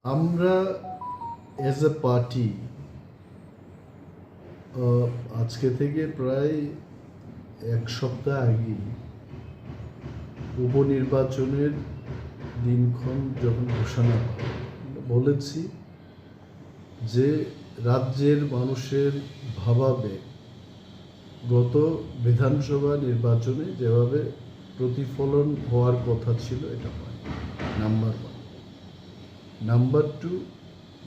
আমরা as a party আজকে থেকে প্রায় এক সপ্তাহ আগে উপনির্বাচনের দিনক্ষণ যখন ঘোষণা হয় বলেছি যে রাজ্যের মানুষের ভাবাবেগ গত বিধানসভা নির্বাচনে যেভাবে প্রতিফলন হওয়ার কথা ছিল এটা হয় নাম্বার ওয়ান। নাম্বার টু,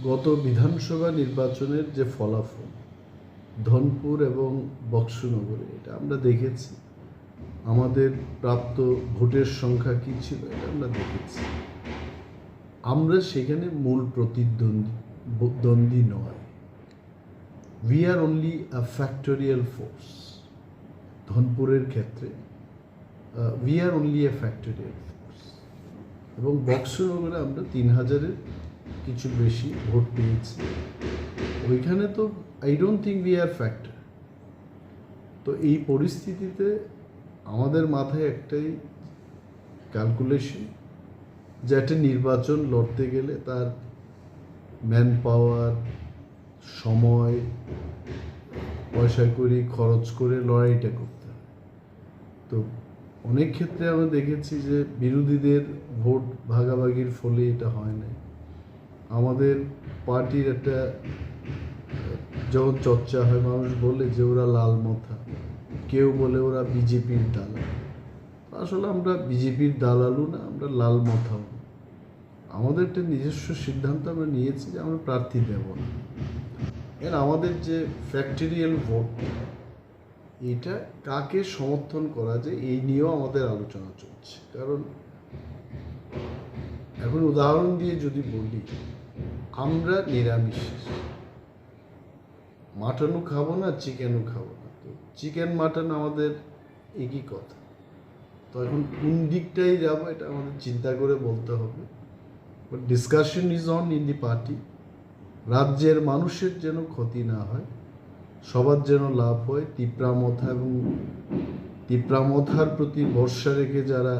গত বিধানসভা নির্বাচনের যে ফলাফল ধনপুর এবং বক্সনগরে এটা আমরা দেখেছি, আমাদের প্রাপ্ত ভোটের সংখ্যা কী ছিল এটা আমরা দেখেছি। আমরা সেখানে মূল প্রতিদ্বন্দ্বী নয়, we are only a factorial force. ধনপুরের ক্ষেত্রে we are only a factorial force এবং বক্সনগরে আমরা 3000-এর কিছু বেশি ভোট পেয়েছি। ওইখানে তো I don't think we are factor. তো এই পরিস্থিতিতে আমাদের মাথায় একটাই ক্যালকুলেশন যে একটা নির্বাচন লড়তে গেলে তার ম্যান পাওয়ার, সময়, পয়সা কড়ি খরচ করে লড়াইটা করতে হয়। তো অনেক ক্ষেত্রে আমরা দেখেছি যে বিরোধীদের ভোট ভাগাভাগির ফলে এটা হয় না। আমাদের পার্টির একটা যখন চর্চা হয় মানুষ বলে যে ওরা লাল মথা, কেউ বলে ওরা বিজেপির দালাল। আসলে আমরা বিজেপির দালালও না, আমরা লাল মথাও না। আমাদের একটা নিজস্ব সিদ্ধান্ত আমরা নিয়েছি যে আমরা প্রার্থী দেব না। এর আমাদের যে ফ্যাক্টরিয়াল ভোট এটা কাকে সমর্থন করা যায় এই নিয়েও আমাদের আলোচনা চলছে। কারণ এখন উদাহরণ দিয়ে যদি বলি, আমরা নিরামিষ, মাটনও খাবো না, চিকেনও খাবো না। তো চিকেন মাটন আমাদের একই কথা। তো এখন কোন দিকটাই যাবো এটা আমাদের চিন্তা করে বলতে হবে। But discussion is on in the party. রাজ্যের মানুষের যেন ক্ষতি না হয়, সবার যেন লাভ হয়। তিপ্রা মথা এবং তিপ্রা মথার প্রতি ভরসা রেখে যারা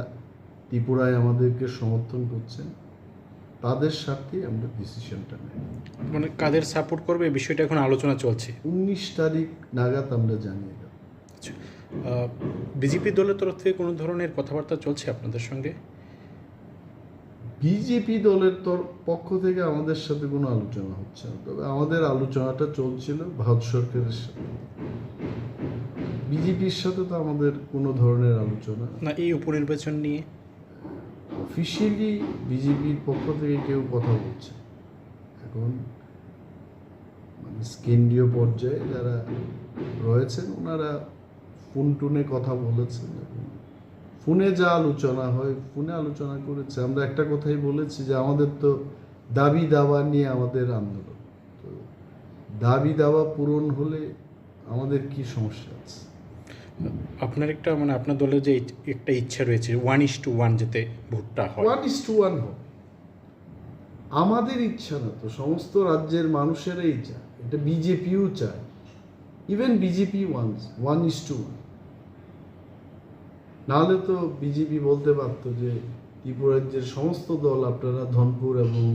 ত্রিপুরায় আমাদেরকে সমর্থন করছেন তাদের সাথেই আমরা ডিসিশনটা নেব। মানে কাদের সাপোর্ট করবে এই বিষয়টা এখন আলোচনা চলছে। 19 তারিখ নাগাদ আমরা জানিয়ে দেব। আচ্ছা, বিজেপি দলের তরফ থেকে কোনো ধরনের কথাবার্তা চলছে আপনাদের সঙ্গে? বিজেপি দলের পক্ষ থেকে আমাদের সাথে কোনো আলোচনা হচ্ছে না, তবে আমাদের আলোচনাটা চলছিল ভারত সরকারের সাথে। বিজেপির সাথে তো আমাদের কোনো ধরনের আলোচনা না এই উপনির্বাচন নিয়ে অফিসিয়ালি বিজেপির পক্ষ থেকে কেউ কথা বলছে। এখন মানে কেন্দ্রীয় পর্যায়ে যারা রয়েছেন ওনারা ফোন টোনে কথা বলেছেন, ফোনে যা আলোচনা হয় ফোনে আলোচনা করেছে। আমরা একটা কথাই বলেছি যে আমাদের তো দাবি দাওয়া নিয়ে আমাদের আন্দোলন, তো দাবি দাওয়া পূরণ হলে আমাদের কি সমস্যা আছে? আপনার একটা মানে আপনার দলের যে একটা ইচ্ছা রয়েছে 1:1 যাতে ভোটটা হয়। 1:1 হোক, আমাদের ইচ্ছা না তো, সমস্ত রাজ্যের মানুষেরাই চায়, এটা বিজেপিও চায়। Even BJP wants 1:1। নাহলে তো বিজেপি বলতে পারতো যে ত্রিপুরা রাজ্যের সমস্ত দল আপনারা ধনপুর এবং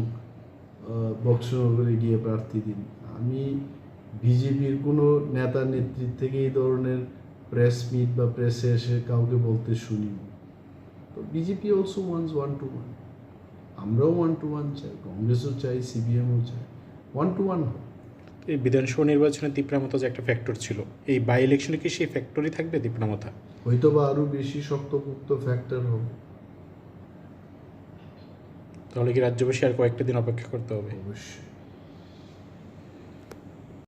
বক্সনগরে গিয়ে প্রার্থী দিন। আমি বিজেপির কোনো নেতা নেত্রীর থেকে এই ধরনের প্রেস মিট বা প্রেসে এসে কাউকে বলতে শুনিনি। তো বিজেপি অলসো ওয়ান্স 1:1। আমরাও 1:1 চাই, কংগ্রেসও চাই, সিপিএমও চাই, 1:1 হোক। এই বিধানসভা নির্বাচনে তিপ্রামথা যে একটা ফ্যাক্টর ছিল, এই বাই ইলেকশনে কি সেই ফ্যাক্টরই থাকবে তিপ্রামথা? হয়তো বা আরও বেশি শক্তপোক্ত ফ্যাক্টর হবে। তাহলে কি রাজ্যবাসী আর কয়েকটা দিন অপেক্ষা করতে হবে? অবশ্যই।